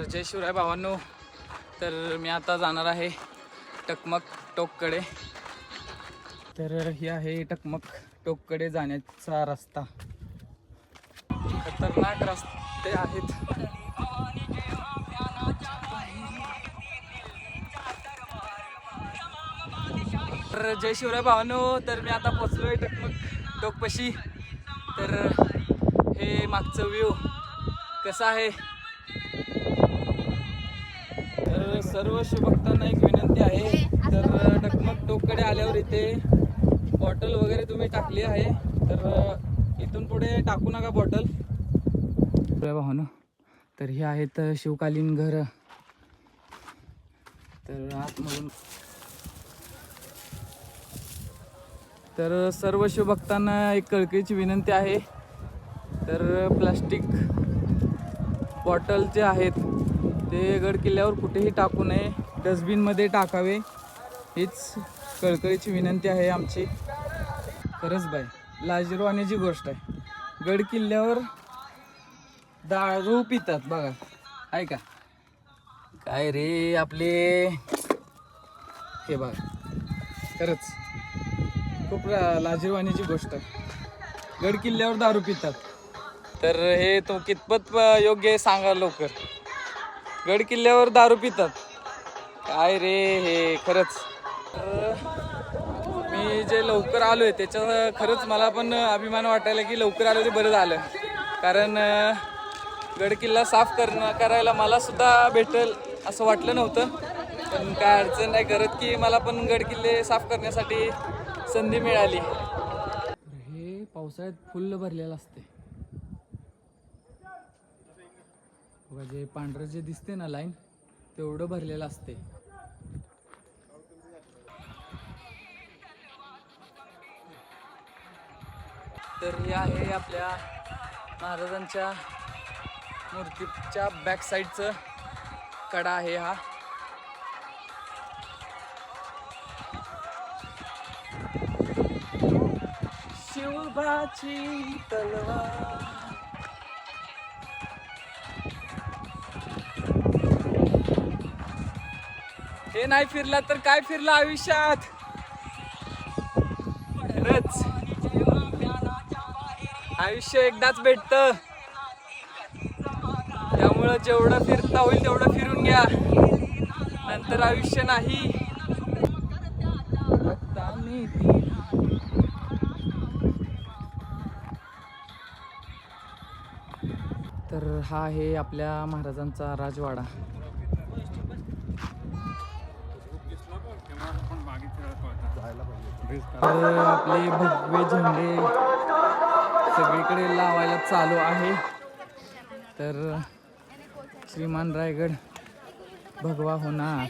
जय शिवराय भावांनो. तर मी आता जाणार आहे टकमक टोककडे. तर ही आहे टकमक टोककडे जाण्याचा रस्ता. खतरनाक रस्ते आहेत. तर जय शिवराय भावांनो. तर मी आता पोचलोय टकमक टोकपाशी. तर हे मागचं व्ह्यू कसं आहे. तर सर्व शिवभक्तांना एक विनंती आहे, तर टकमक टोककडे आल्यावर इथे बॉटल वगैरे तुम्ही टाकली आहे, तर इथून पुढे टाकू नका बॉटल. भावानो, तर ही आहेत शिवकालीन घर. तर आतमधून तर सर्व शिवभक्तांना एक कळकळीची विनंती आहे, तर प्लास्टिक बॉटल जे आहेत ते गड किल्ल्यावर कुठेही टाकू नये, डस्टबिनमध्ये टाकावे. हीच कळकळीची विनंती आहे आमची. खरंच बाय, लाजिरवाण्याची गोष्ट आहे. गड किल्ल्यावर दारू पितात बघा, आहे का काय रे आपले. हे बघा, खरंच खूप लाजिरवाण्याची गोष्ट आहे. गड किल्ल्यावर दारू पितात, तर हे तो कितपत योग्य आहे सांगा लवकर. गड किल्ल्यावर दारू पितात, काय रे हे. खरंच मी जे लवकर आलोय त्याच्या खरंच मला पण अभिमान वाटायला की लवकर आलो ते बरं झालं. कारण गड किल्ला साफ करायला मला सुद्धा भेटेल असं वाटलं नव्हतं. पण काय अडचण नाही करत की मला पण गड किल्ले साफ करण्यासाठी संधी मिळाली. हे पावसाळ्यात फुल भरलेलं असते बघा. जे पांढरं जे दिसते ना लाईन, तेवढं भरलेलं असते. तर हे आहे आपल्या महाराजांच्या मूर्तीच्या बॅक साईडचं कडा आहे हा. शिवबाची तलवार. हे नाही फिरला तर काय फिरलं आयुष्यात. खरंच आयुष्य एकदाच भेटतं, त्यामुळं जेवढं फिरता होईल तेवढं फिरून घ्या, नंतर आयुष्य नाही. तर हा आहे आपल्या महाराजांचा राजवाडा. तर आपले भगवे झेंडे सगळीकडे लावायला चालू आहे. तर श्रीमान रायगड भगवा होणार.